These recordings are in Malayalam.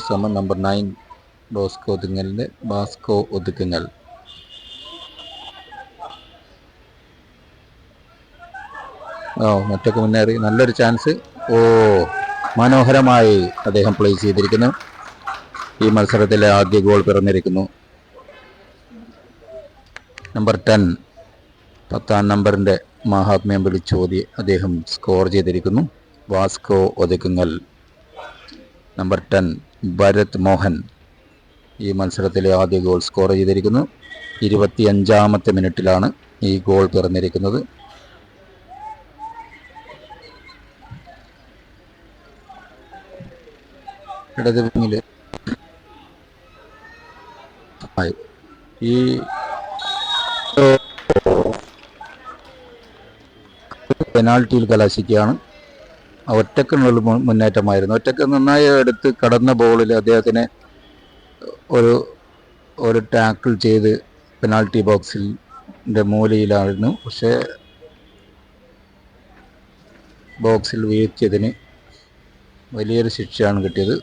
ശ്രമം നമ്പർ 9 ബാസ്കോ ഒതുക്കുങ്ങൽ. മറ്റൊക്കെ മുന്നേറി നല്ലൊരു ചാൻസ്. മനോഹരമായി അദ്ദേഹം പ്ലേസ് ചെയ്തിരിക്കുന്നു. ഈ മത്സരത്തിലെ ആദ്യ ഗോൾ പിറന്നിരിക്കുന്നു. നമ്പർ 10, 10ാം നമ്പറിന്റെ മഹാത്മ്യം വിളിച്ചോതി അദ്ദേഹം സ്കോർ ചെയ്തിരിക്കുന്നു. വാസ്കോ ഒതുക്കുങ്ങൽ. നമ്പർ 10 ഭരത് മോഹൻ ഈ മത്സരത്തിലെ ആദ്യ ഗോൾ സ്കോർ ചെയ്തിരിക്കുന്നു. 25ാമത്തെ മിനിറ്റിലാണ് ഈ ഗോൾ പിറന്നിരിക്കുന്നത്. ഇടത് വിങ്ങില് ഈ പെനാൾട്ടിയിൽ കലാശിക്കുകയാണ്. ഒറ്റക്കുള്ള മുന്നേറ്റമായിരുന്നു. ഒറ്റക്ക് നന്നായി എടുത്ത് കടന്ന ബോളിൽ അദ്ദേഹത്തിനെ ഒരു ടാക്കിൾ ചെയ്ത് പെനാൾട്ടി ബോക്സിൻ്റെ മൂലയിലായിരുന്നു. പക്ഷേ ബോക്സിൽ വീഴ്ത്തിയതിന് വലിയൊരു ശിക്ഷയാണ് കിട്ടിയത്.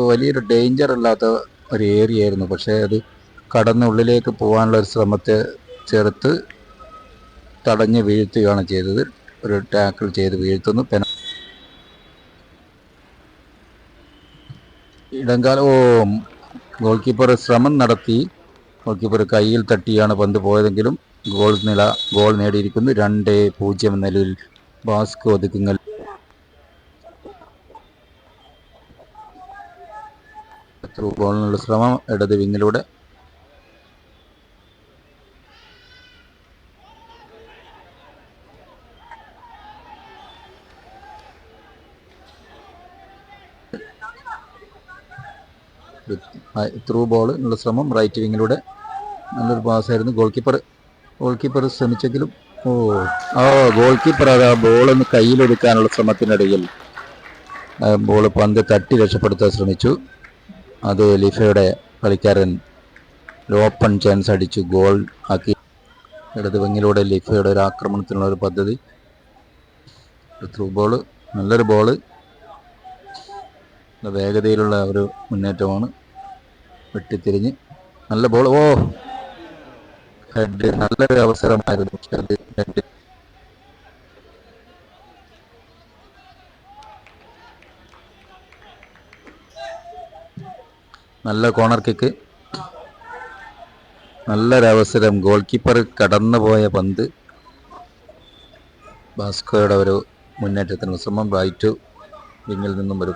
വലിയൊരു ഡേഞ്ചർ അല്ലാത്ത ഒരു ഏരിയ ആയിരുന്നു. പക്ഷേ അത് കടന്ന് ഉള്ളിലേക്ക് പോകാനുള്ള ഒരു ശ്രമത്തെ ചെറുത്ത് തടഞ്ഞ് വീഴ്ത്തുകയാണ് ചെയ്തത്. ഒരു ടാക്കിൾ ചെയ്ത് വീഴ്ത്തുന്നു. ഗോൾ കീപ്പർ ശ്രമം നടത്തി. ഗോൾ കീപ്പർ കയ്യിൽ തട്ടിയാണ് പന്ത് പോയതെങ്കിലും ഗോൾ നേടിയിരിക്കുന്നു. 2-0 എന്ന നിലയിൽ വാസ്കോ ഒതുക്കുങ്ങൽ. ത്രൂ ബോളിനുള്ള ശ്രമം ഇടത് വിങ്ങിലൂടെ. ത്രൂ ബോളിനുള്ള ശ്രമം റൈറ്റ് വിങ്ങിലൂടെ. നല്ലൊരു പാസ്സായിരുന്നു. ഗോൾ കീപ്പർ ശ്രമിച്ചെങ്കിലും ഗോൾ കീപ്പർ അത് ആ ബോളൊന്ന് കയ്യിലെടുക്കാനുള്ള ശ്രമത്തിനിടയിൽ പന്ത് തട്ടി രക്ഷപ്പെടുത്താൻ ശ്രമിച്ചു. അത് ലിഫയുടെ കളിക്കാരൻ ഓപ്പൺ ചാൻസ് അടിച്ചു ഗോൾ ആക്കി. ഇടത് വിങ്ങിലൂടെ ലിഫയുടെ ഒരു ആക്രമണത്തിനുള്ള ഒരു പദ്ധതി. ത്രൂ ബോള്, നല്ലൊരു ബോള്, വേഗതയിലുള്ള ഒരു മുന്നേറ്റമാണ്. വെട്ടിത്തിരിഞ്ഞ് നല്ല ബോൾ. ഹെഡ്. നല്ലൊരു അവസരമായിരുന്നു. പക്ഷെ അത് ഹെഡ്. നല്ല കോർണർ കിക്ക്. നല്ലൊരവസരം. ഗോൾ കീപ്പർ കടന്നുപോയ പന്ത്. ബാസ്കോയുടെ ഒരു മുന്നേറ്റത്തിന് ശ്രമം. റൈറ്റ് വിങ്ങിൽ നിന്നും ഒരു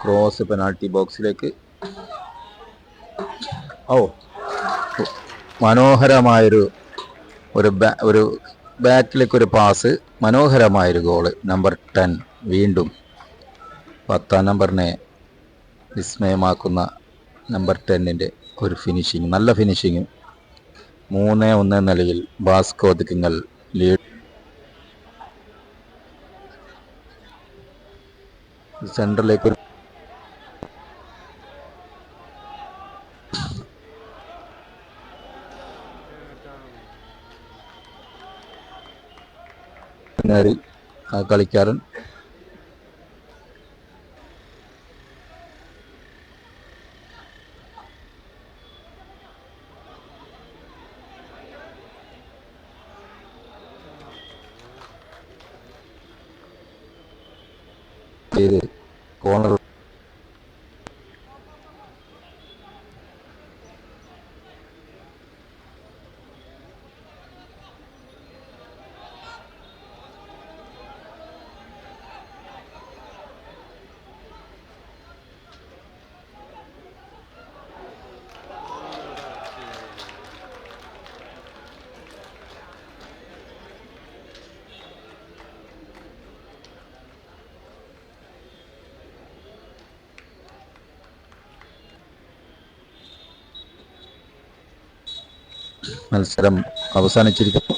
ക്രോസ് പെനാൾട്ടി ബോക്സിലേക്ക്. മനോഹരമായൊരു ബാക്കിലേക്കൊരു പാസ്. മനോഹരമായൊരു ഗോള്. നമ്പർ 10 വീണ്ടും 10ാം നമ്പറിനെ വിസ്മയമാക്കുന്ന നമ്പർ 10ന്റെ ഒരു ഫിനിഷിങ്. നല്ല ഫിനിഷിങ്. 3-1 നിലയിൽ ബാസ്കോ ഒതുക്കുങ്ങൽ ലീഡ്. സെൻട്രലിലേക്ക് ആ കളിക്കാരൻ ചെയ്ത് കോർണർ മത്സരം അവസാനിച്ചിരിക്കുന്നു.